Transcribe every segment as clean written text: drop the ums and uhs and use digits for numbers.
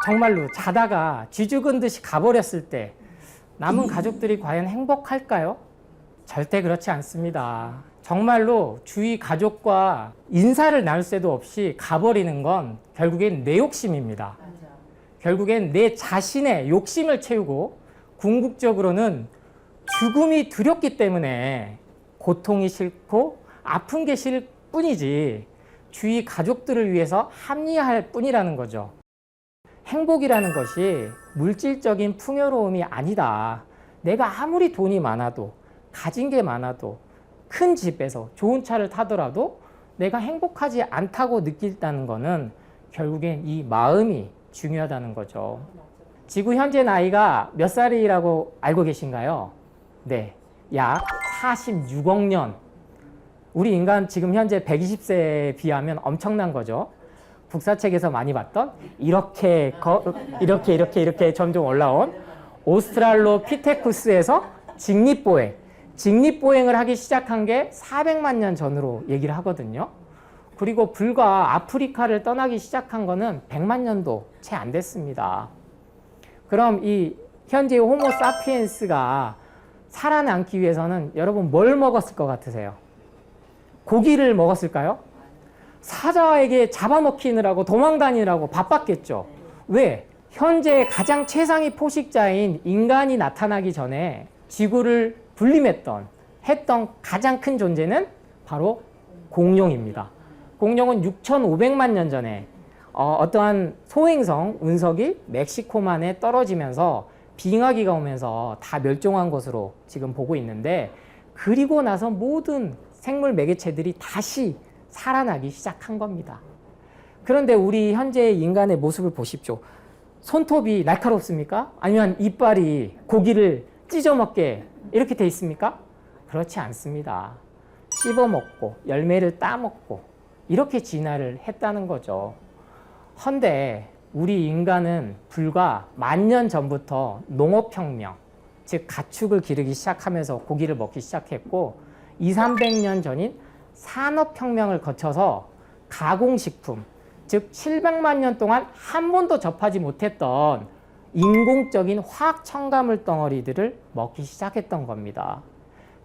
정말로 자다가 쥐 죽은 듯이 가버렸을 때 남은 가족들이 과연 행복할까요? 절대 그렇지 않습니다. 정말로 주위 가족과 인사를 나눌 새도 없이 가버리는 건 결국엔 내 욕심입니다. 결국엔 내 자신의 욕심을 채우고 궁극적으로는 죽음이 두렵기 때문에 고통이 싫고 아픈 게 싫을 뿐이지 주위 가족들을 위해서 합리화할 뿐이라는 거죠. 행복이라는 것이 물질적인 풍요로움이 아니다. 내가 아무리 돈이 많아도 가진 게 많아도 큰 집에서 좋은 차를 타더라도 내가 행복하지 않다고 느낀다는 것은 결국엔 이 마음이 중요하다는 거죠. 지구 현재 나이가 몇 살이라고 알고 계신가요? 네, 약 46억 년. 우리 인간 지금 현재 120세에 비하면 엄청난 거죠. 국사책에서 많이 봤던 이렇게 점점 올라온 오스트랄로피테쿠스에서 직립보행을 하기 시작한 게 400만 년 전으로 얘기를 하거든요. 그리고 불과 아프리카를 떠나기 시작한 거는 100만 년도 채 안 됐습니다. 그럼 이 현재의 호모 사피엔스가 살아남기 위해서는 여러분 뭘 먹었을 것 같으세요? 고기를 먹었을까요? 사자에게 잡아먹히느라고 도망다니느라고 바빴겠죠. 왜? 현재 가장 최상위 포식자인 인간이 나타나기 전에 지구를 군림했던 가장 큰 존재는 바로 공룡입니다. 공룡은 6,500만 년 전에 어떠한 소행성 운석이 멕시코만에 떨어지면서 빙하기가 오면서 다 멸종한 것으로 지금 보고 있는데, 그리고 나서 모든 생물 매개체들이 다시 살아나기 시작한 겁니다. 그런데 우리 현재의 인간의 모습을 보십시오. 손톱이 날카롭습니까? 아니면 이빨이 고기를 찢어먹게 이렇게 돼 있습니까? 그렇지 않습니다. 씹어먹고 열매를 따먹고 이렇게 진화를 했다는 거죠. 헌데 우리 인간은 불과 10,000년 전부터 농업혁명, 즉 가축을 기르기 시작하면서 고기를 먹기 시작했고, 200~300년 전인 산업혁명을 거쳐서 가공식품, 즉 700만 년 동안 한 번도 접하지 못했던 인공적인 화학 첨가물 덩어리들을 먹기 시작했던 겁니다.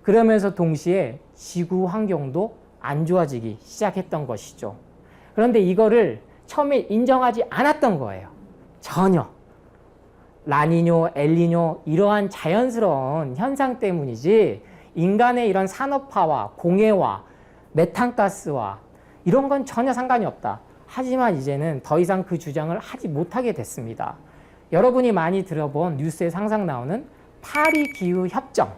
그러면서 동시에 지구 환경도 안 좋아지기 시작했던 것이죠. 그런데 이거를 처음에 인정하지 않았던 거예요. 전혀. 라니뇨, 엘니뇨 이러한 자연스러운 현상 때문이지 인간의 이런 산업화와 공해와 메탄가스와 이런 건 전혀 상관이 없다. 하지만 이제는 더 이상 그 주장을 하지 못하게 됐습니다. 여러분이 많이 들어본 뉴스에 항상 나오는 파리 기후 협정.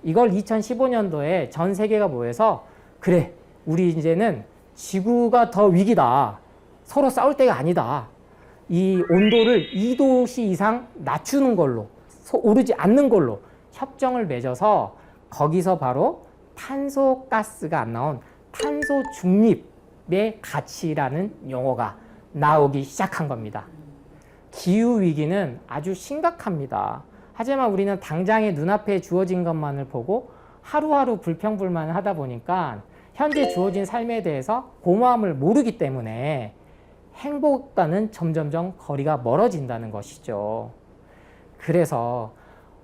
이걸 2015년도에 전 세계가 모여서 그래, 우리 이제는 지구가 더 위기다. 서로 싸울 때가 아니다. 이 온도를 2도씨 이상 낮추는 걸로, 오르지 않는 걸로 협정을 맺어서 거기서 바로 탄소가스가 안 나온 탄소 중립의 가치라는 용어가 나오기 시작한 겁니다. 기후위기는 아주 심각합니다. 하지만 우리는 당장의 눈앞에 주어진 것만을 보고 하루하루 불평불만을 하다 보니까 현재 주어진 삶에 대해서 고마움을 모르기 때문에 행복과는 점점점 거리가 멀어진다는 것이죠. 그래서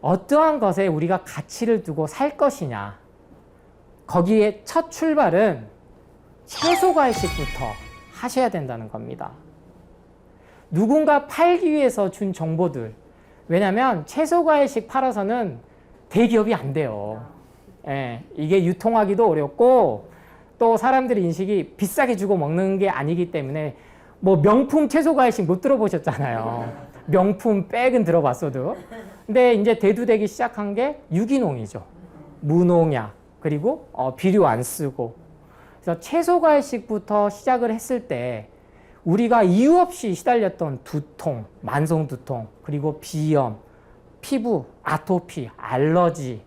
어떠한 것에 우리가 가치를 두고 살 것이냐, 거기에 첫 출발은 채소과일식부터 하셔야 된다는 겁니다. 누군가 팔기 위해서 준 정보들, 왜냐하면 채소과일식 팔아서는 대기업이 안 돼요. 예, 이게 유통하기도 어렵고 또 사람들의 인식이 비싸게 주고 먹는 게 아니기 때문에 뭐 명품 채소과일식 못 들어보셨잖아요. 명품 백은 들어봤어도. 근데 이제 대두되기 시작한 게 유기농이죠. 무농약, 그리고 비료 안 쓰고. 그래서 채소과일식부터 시작을 했을 때 우리가 이유 없이 시달렸던 두통, 만성 두통, 그리고 비염, 피부, 아토피, 알러지,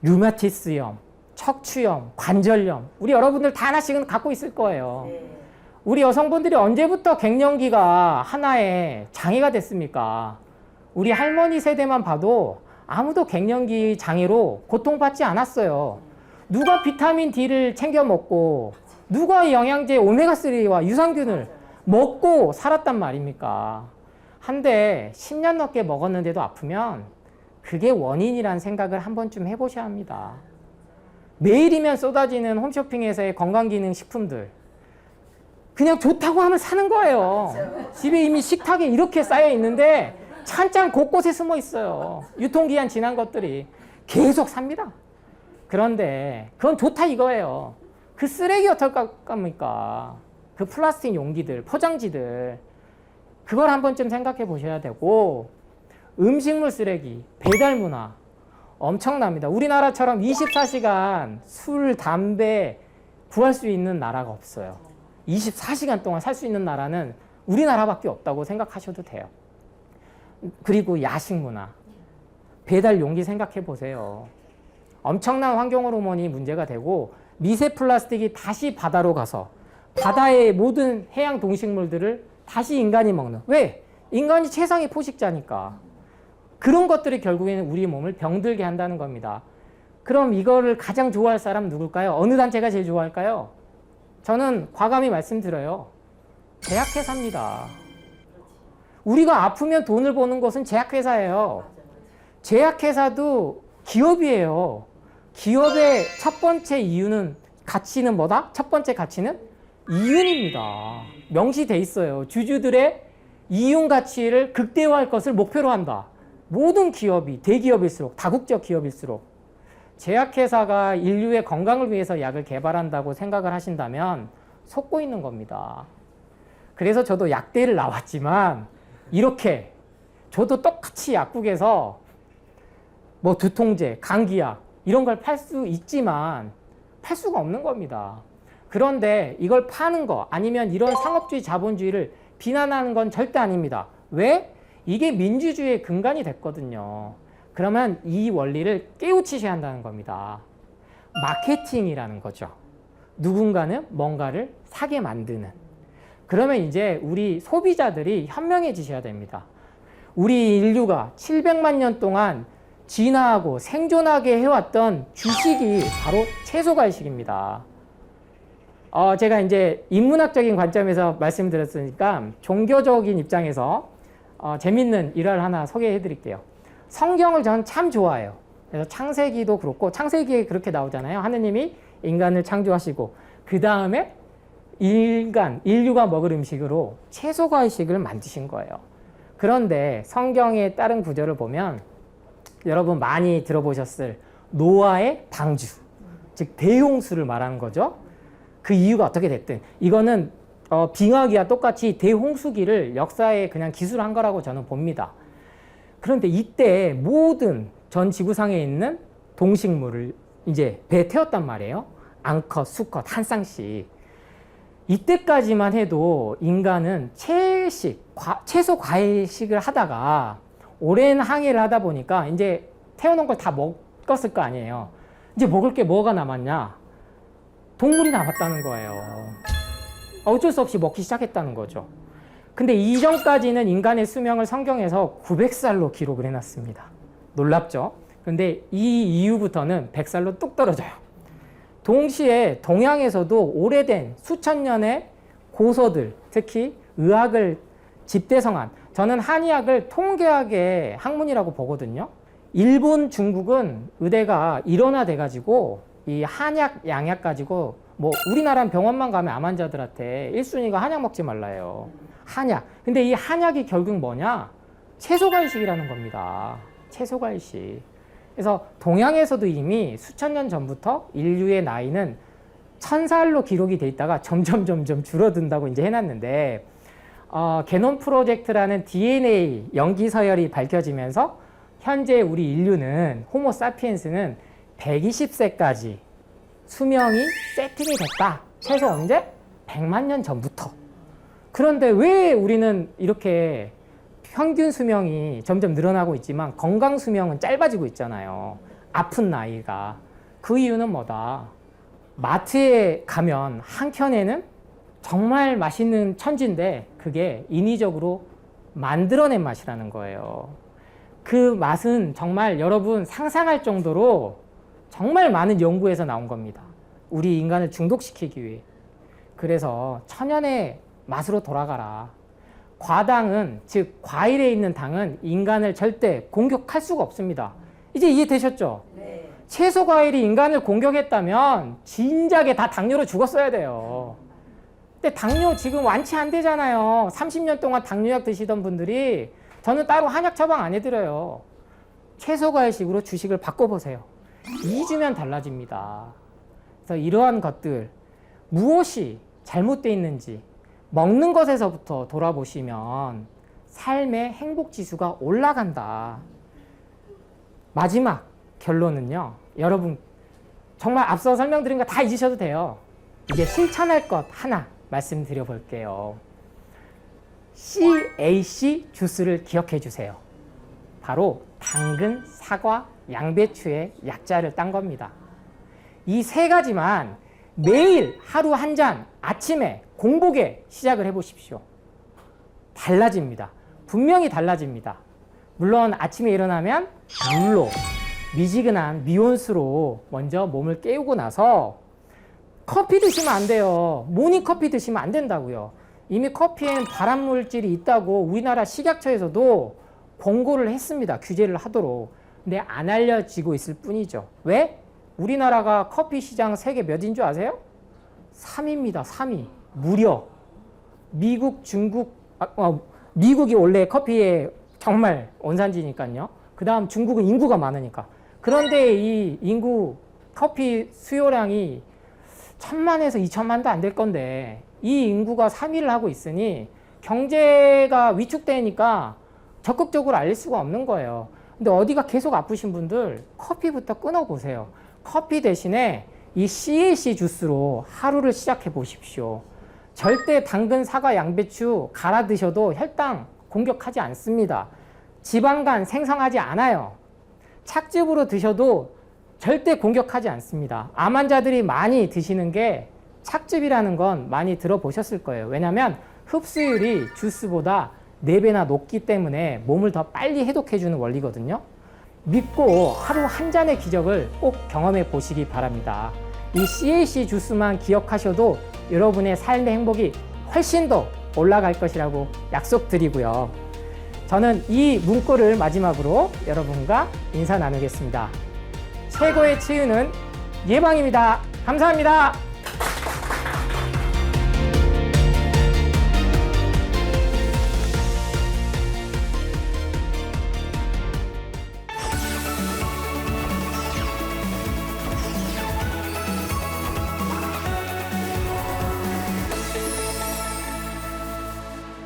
류마티스염, 척추염, 관절염, 우리 여러분들 다 하나씩은 갖고 있을 거예요. 우리 여성분들이 언제부터 갱년기가 하나의 장애가 됐습니까? 우리 할머니 세대만 봐도 아무도 갱년기 장애로 고통받지 않았어요. 누가 비타민 D를 챙겨 먹고 누가 영양제 오메가3와 유산균을 먹고 살았단 말입니까? 한 대 10년 넘게 먹었는데도 아프면 그게 원인이란 생각을 한 번쯤 해보셔야 합니다. 매일이면 쏟아지는 홈쇼핑에서의 건강기능 식품들 그냥 좋다고 하면 사는 거예요. 집에 이미 식탁에 이렇게 쌓여 있는데 찬장 곳곳에 숨어 있어요. 유통기한 지난 것들이 계속 삽니다. 그런데 그건 좋다 이거예요. 그 쓰레기 어떨까? 그 플라스틱 용기들, 포장지들 그걸 한 번쯤 생각해 보셔야 되고 음식물 쓰레기, 배달 문화 엄청납니다. 우리나라처럼 24시간 술, 담배 구할 수 있는 나라가 없어요. 24시간 동안 살 수 있는 나라는 우리나라밖에 없다고 생각하셔도 돼요. 그리고 야식 문화, 배달 용기 생각해 보세요. 엄청난 환경 호르몬이 문제가 되고 미세 플라스틱이 다시 바다로 가서 바다의 모든 해양 동식물들을 다시 인간이 먹는. 왜? 인간이 최상의 포식자니까. 그런 것들이 결국에는 우리 몸을 병들게 한다는 겁니다. 그럼 이거를 가장 좋아할 사람 누굴까요? 어느 단체가 제일 좋아할까요? 저는 과감히 말씀드려요. 제약회사입니다. 우리가 아프면 돈을 버는 것은 제약회사예요. 제약회사도 기업이에요. 기업의 첫 번째 이유는 가치는 뭐다? 첫 번째 가치는 이윤입니다. 명시돼 있어요. 주주들의 이윤 가치를 극대화할 것을 목표로 한다. 모든 기업이 대기업일수록 다국적 기업일수록 제약회사가 인류의 건강을 위해서 약을 개발한다고 생각을 하신다면 속고 있는 겁니다. 그래서 저도 약대를 나왔지만 이렇게 저도 똑같이 약국에서 뭐 두통제, 감기약 이런 걸 팔 수 있지만 팔 수가 없는 겁니다. 그런데 이걸 파는 거 아니면 이런 상업주의 자본주의를 비난하는 건 절대 아닙니다. 왜? 이게 민주주의의 근간이 됐거든요. 그러면 이 원리를 깨우치셔야 한다는 겁니다. 마케팅이라는 거죠. 누군가는 뭔가를 사게 만드는. 그러면 이제 우리 소비자들이 현명해지셔야 됩니다. 우리 인류가 700만 년 동안 진화하고 생존하게 해왔던 주식이 바로 채소과일식입니다. 제가 이제 인문학적인 관점에서 말씀드렸으니까 종교적인 입장에서 재밌는 일화를 하나 소개해 드릴게요. 성경을 저는 참 좋아해요. 그래서 창세기도 그렇고 창세기에 그렇게 나오잖아요. 하느님이 인간을 창조하시고 그 다음에 인류가 먹을 음식으로 채소과일식을 만드신 거예요. 그런데 성경에 따른 구절을 보면 여러분 많이 들어보셨을 노아의 방주, 즉 대홍수를 말하는 거죠. 그 이유가 어떻게 됐든 이거는 빙하기와 똑같이 대홍수기를 역사에 그냥 기술한 거라고 저는 봅니다. 그런데 이때 모든 전 지구상에 있는 동식물을 이제 배에 태웠단 말이에요. 암컷, 수컷 한 쌍씩. 이때까지만 해도 인간은 채소 과일식을 하다가 오랜 항해를 하다 보니까 이제 태워놓은 걸 다 먹었을 거 아니에요. 이제 먹을 게 뭐가 남았냐? 동물이 남았다는 거예요. 어쩔 수 없이 먹기 시작했다는 거죠. 근데 이전까지는 인간의 수명을 성경에서 900살로 기록을 해놨습니다. 놀랍죠? 근데 이 이후부터는 100살로 뚝 떨어져요. 동시에 동양에서도 오래된 수천 년의 고서들, 특히 의학을 집대성한, 저는 한의학을 통계학의 학문이라고 보거든요. 일본, 중국은 의대가 일원화돼가지고 이 한약, 양약 가지고 뭐 우리나라는 병원만 가면 암 환자들한테 1순위가 한약 먹지 말라요. 한약. 근데 이 한약이 결국 뭐냐? 채소과일식이라는 겁니다. 채소과일식. 그래서 동양에서도 이미 수천 년 전부터 인류의 나이는 1000살로 기록이 돼 있다가 점점 줄어든다고 이제 해놨는데 게놈 프로젝트라는 DNA 연기 서열이 밝혀지면서 현재 우리 인류는 호모사피엔스는 120세까지 수명이 세팅이 됐다. 최소 언제? 100만 년 전부터. 그런데 왜 우리는 이렇게 평균 수명이 점점 늘어나고 있지만 건강 수명은 짧아지고 있잖아요. 아픈 나이가. 그 이유는 뭐다? 마트에 가면 한 켠에는 정말 맛있는 천지인데 그게 인위적으로 만들어낸 맛이라는 거예요. 그 맛은 정말 여러분 상상할 정도로 정말 많은 연구에서 나온 겁니다. 우리 인간을 중독시키기 위해. 그래서 천연의 맛으로 돌아가라. 과당은, 즉 과일에 있는 당은 인간을 절대 공격할 수가 없습니다. 이제 이해되셨죠? 네. 채소 과일이 인간을 공격했다면 진작에 다 당뇨로 죽었어야 돼요. 근데 당뇨 지금 완치 안 되잖아요. 30년 동안 당뇨약 드시던 분들이 저는 따로 한약 처방 안 해드려요. 채소 과일식으로 주식을 바꿔보세요. 2주면 달라집니다. 그래서 이러한 것들, 무엇이 잘못되어 있는지 먹는 것에서부터 돌아보시면 삶의 행복 지수가 올라간다. 마지막 결론은요, 여러분 정말 앞서 설명드린 거 다 잊으셔도 돼요. 이제 실천할 것 하나 말씀드려 볼게요. CAC 주스를 기억해 주세요. 바로 당근, 사과, 양배추의 약자를 딴 겁니다. 이 세 가지만 매일 하루 한 잔 아침에 공복에 시작을 해보십시오. 달라집니다. 분명히 달라집니다. 물론 아침에 일어나면 물로, 미지근한 미온수로 먼저 몸을 깨우고 나서 커피 드시면 안 돼요. 모닝커피 드시면 안 된다고요. 이미 커피에는 발암물질이 있다고 우리나라 식약처에서도 권고를 했습니다. 규제를 하도록. 근데 안 알려지고 있을 뿐이죠. 왜? 우리나라가 커피 시장 세계 몇인 줄 아세요? 3위입니다. 3위. 무려 미국, 중국, 미국이 원래 커피의 정말 원산지니까요. 그 다음 중국은 인구가 많으니까. 그런데 이 인구 커피 수요량이 1000만에서 2000만도 안 될 건데 이 인구가 3위를 하고 있으니 경제가 위축되니까 적극적으로 알릴 수가 없는 거예요. 근데 어디가 계속 아프신 분들 커피부터 끊어보세요. 커피 대신에 이 CAC 주스로 하루를 시작해 보십시오. 절대 당근, 사과, 양배추 갈아 드셔도 혈당 공격하지 않습니다. 지방간 생성하지 않아요. 착즙으로 드셔도 절대 공격하지 않습니다. 암 환자들이 많이 드시는 게 착즙이라는 건 많이 들어보셨을 거예요. 왜냐하면 흡수율이 주스보다 4배나 높기 때문에 몸을 더 빨리 해독해주는 원리거든요. 믿고 하루 한 잔의 기적을 꼭 경험해 보시기 바랍니다. 이 CAC 주스만 기억하셔도 여러분의 삶의 행복이 훨씬 더 올라갈 것이라고 약속드리고요. 저는 이 문구를 마지막으로 여러분과 인사 나누겠습니다. 최고의 치유는 예방입니다. 감사합니다.